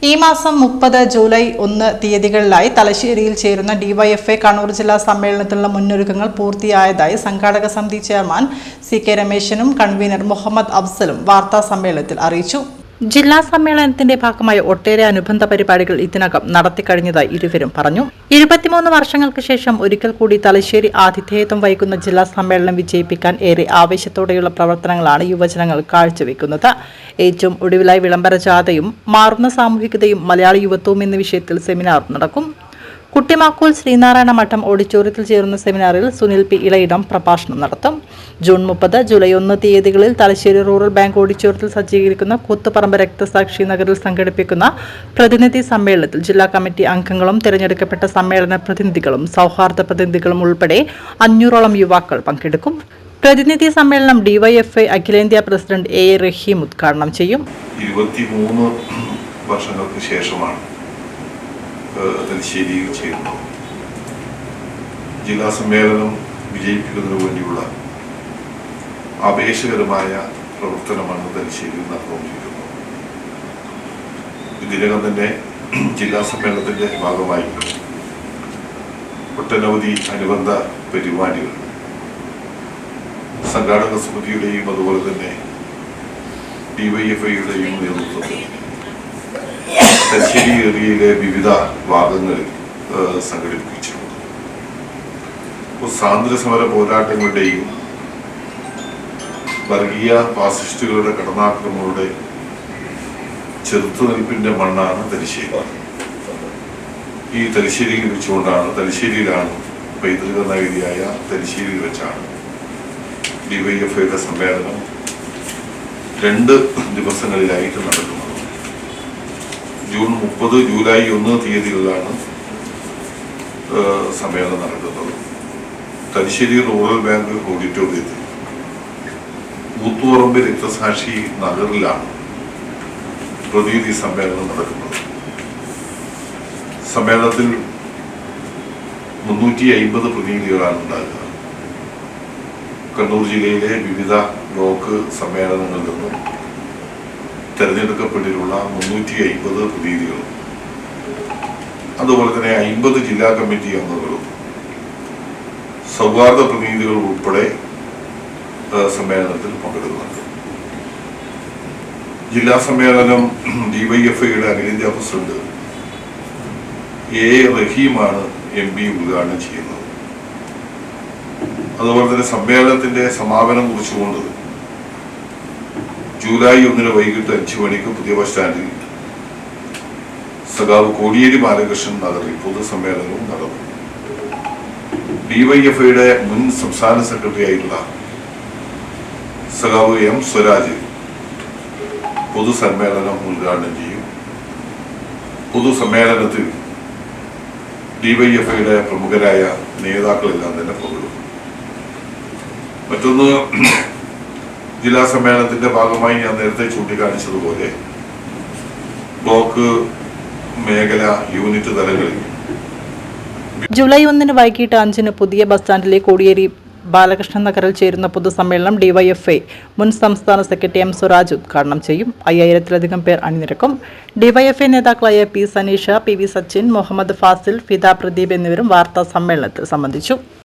ഈ മാസം 30 ജൂലൈ 1 തീയതികളിലായി തലശ്ശേരിയിൽ ചേരുന്ന ഡിവൈഎഫ്ഐ കണ്ണൂർ ജില്ലാ സമ്മേളനത്തിലുള്ള മുന്നൊരുക്കങ്ങൾ പൂർത്തിയായതായി സംഘാടക സമിതി ചെയർമാൻ CK രമേശനും കൺവീനർ മുഹമ്മദ് അഫ്സലും വാർത്താ സമ്മേളനത്തിൽ അറിയിച്ചു. ജില്ലാ സമ്മേളനത്തിന്റെ ഭാഗമായി ഒട്ടേറെ അനുബന്ധ പരിപാടികൾ ഇതിനകം നടത്തിക്കഴിഞ്ഞതായി ഇരുവരും പറഞ്ഞു. 23 വർഷങ്ങൾക്ക് ശേഷം ഒരിക്കൽ കൂടി തലശ്ശേരി ആതിഥേയത്വം വഹിക്കുന്ന ജില്ലാ സമ്മേളനം വിജയിപ്പിക്കാൻ ഏറെ ആവേശത്തോടെയുള്ള പ്രവർത്തനങ്ങളാണ് യുവജനങ്ങൾ കാഴ്ചവെക്കുന്നത്. ഏറ്റവും ഒടുവിലായി വിളംബര ജാഥയും മാറുന്ന സാമൂഹികതയും മലയാളി യുവത്വവും എന്ന വിഷയത്തിൽ സെമിനാർ നടക്കും. കുട്ടിമാക്കൂൽ ശ്രീനാരായണ മഠം ഓഡിറ്റോറിയത്തിൽ ചേരുന്ന സെമിനാറിൽ സുനിൽ P. ഇളയിടം പ്രഭാഷണം നടത്തും. ജൂൺ 30, ജൂലൈ 1 തീയതികളിൽ തലശ്ശേരി റൂറൽ ബാങ്ക് ഓഡിറ്റോറിയത്തിൽ സജ്ജീകരിക്കുന്ന കൂത്തുപറമ്പ് രക്തസാക്ഷി നഗറിൽ സംഘടിപ്പിക്കുന്ന പ്രതിനിധി സമ്മേളനത്തിൽ ജില്ലാ കമ്മിറ്റി അംഗങ്ങളും തിരഞ്ഞെടുക്കപ്പെട്ട സമ്മേളന പ്രതിനിധികളും സൗഹാർദ്ദ പ്രതിനിധികളും ഉൾപ്പെടെ 500ഓളം യുവാക്കൾ പങ്കെടുക്കും. പ്രതിനിധി സമ്മേളനം ഡിവൈഎഫ്ഐ അഖിലേന്ത്യാ പ്രസിഡന്റ് A. റഹീം ഉദ്ഘാടനം ചെയ്യും. 23 വർഷങ്ങൾക്ക് ശേഷമാണ് തലശ്ശേരിയിൽ ചേരുന്നത്. ജില്ലാ സമ്മേളനം വിജയിപ്പിക്കുന്നതിന് വേണ്ടിയുള്ള ആവേശകരമായ പ്രവർത്തനമാണ് തലശ്ശേരിയിൽ നടന്നുകൊണ്ടിരിക്കുന്നത്. ഇതിനകം തന്നെ ജില്ലാ സമ്മേളനത്തിന്റെ ഭാഗമായി ഒട്ടനവധി അനുബന്ധ പരിപാടികൾ സംഘാടക സമിതിയുടെയും അതുപോലെ തന്നെ ഡിവൈഎഫ്ഐയുടെയും നേതൃത്വത്തിൽ തലശ്ശേരി ഏരിയയിലെ വിവിധ ഭാഗങ്ങളിൽ സംഘടിപ്പിച്ചിട്ടുണ്ട്. സ്വാതന്ത്ര്യ സമര പോരാട്ടങ്ങളുടെയും വർഗീയ ഫാസിസ്റ്റുകളുടെ കടന്നാക്രമങ്ങളുടെ ചെറുത്തുനിൽപ്പിന്റെ മണ്ണാണ് തലശ്ശേരി. ഈ തലശ്ശേരിയിൽ വെച്ചുകൊണ്ടാണ് തലശ്ശേരിയിലാണ് പൈതൃക നഗരിയായ തലശ്ശേരിയിൽ വെച്ചാണ് ഡിവൈഎഫ്ഐയുടെ സമ്മേളനം 2 ദിവസങ്ങളിലായിട്ട് നടക്കുന്നത്. ജൂൺ 30, ജൂലൈ 1 തീയതികളിലാണ് സമ്മേളനം നടക്കുന്നത്. തലശ്ശേരി റൂറൽ ബാങ്ക് ഓഡിറ്റോറിയത്തിൽ കൂത്തുപറമ്പ് രക്തസാക്ഷി നഗറിലാണ് പ്രതിനിധി സമ്മേളനം നടക്കുന്നത്. സമ്മേളനത്തിൽ 350 പ്രതിനിധികളാണ് ഉണ്ടാകുക. കണ്ണൂർ ജില്ലയിലെ വിവിധ ബ്ലോക്ക് സമ്മേളനങ്ങളിൽ നിന്നും തെരഞ്ഞെടുക്കപ്പെട്ടിട്ടുള്ള 350 പ്രതിനിധികളും അതുപോലെ തന്നെ 50 ജില്ലാ കമ്മിറ്റി അംഗങ്ങളും സൗഹാർദ്ദ പ്രതിനിധികളും ഉൾപ്പെടെ സമ്മേളനത്തിൽ പങ്കെടുക്കുന്നുണ്ട്. ജില്ലാ സമ്മേളനം ഡിവൈഎഫ്ഐയുടെ അഖിലേന്ത്യാ പ്രസിഡന്റ് A. റഹീമാണ് MP ഉദ്ഘാടനം ചെയ്യുന്നത്. അതുപോലെ തന്നെ സമ്മേളനത്തിന്റെ സമാപനം കുറിച്ചുകൊണ്ട് ജൂലൈ 1 വൈകിട്ട് 5 മണിക്ക് പുതിയ ബസ് സ്റ്റാൻഡിൽ സഖാവ് കോടിയേരി ബാലകൃഷ്ണൻ നഗറിൽ പൊതുസമ്മേളനവും നടന്നു. ഡിവൈഎഫ്ഐയുടെ മുൻ സംസ്ഥാന സെക്രട്ടറി ആയിട്ടുള്ള സഖാവ് M. സ്വരാജ് പൊതുസമ്മേളനം ഉദ്ഘാടനം ചെയ്യും. പൊതുസമ്മേളനത്തിൽ ഡിവൈഎഫ്ഐയുടെ പ്രമുഖരായ നേതാക്കളെല്ലാം തന്നെ പങ്കെടുക്കും. മറ്റൊന്ന്, ജില്ലാ സമ്മേളനത്തിന്റെ ഭാഗമായി ഞാൻ നേരത്തെ ചൂണ്ടിക്കാണിച്ചതുപോലെ ബ്ലോക്ക്, മേഖല, യൂണിറ്റ് തലങ്ങളിൽ ജൂലൈ 1 വൈകിട്ട് 5 പുതിയ ബസ് സ്റ്റാൻഡിലെ കോടിയേരി ബാലകൃഷ്ണൻ നഗറിൽ ചേരുന്ന പൊതുസമ്മേളനം ഡിവൈഎഫ്ഐ മുൻ സംസ്ഥാന സെക്രട്ടറി M. സ്വരാജ് ഉദ്ഘാടനം ചെയ്യും. 5000-ലധികം പേർ അണിനിരക്കും. ഡിവൈഎഫ്ഐ നേതാക്കളായ P. സനീഷ, PV സച്ചിൻ, മുഹമ്മദ് ഫാസിൽ, ഫിദ പ്രദീപ് എന്നിവരും വാർത്താ സമ്മേളനത്തിൽ സംബന്ധിച്ചു.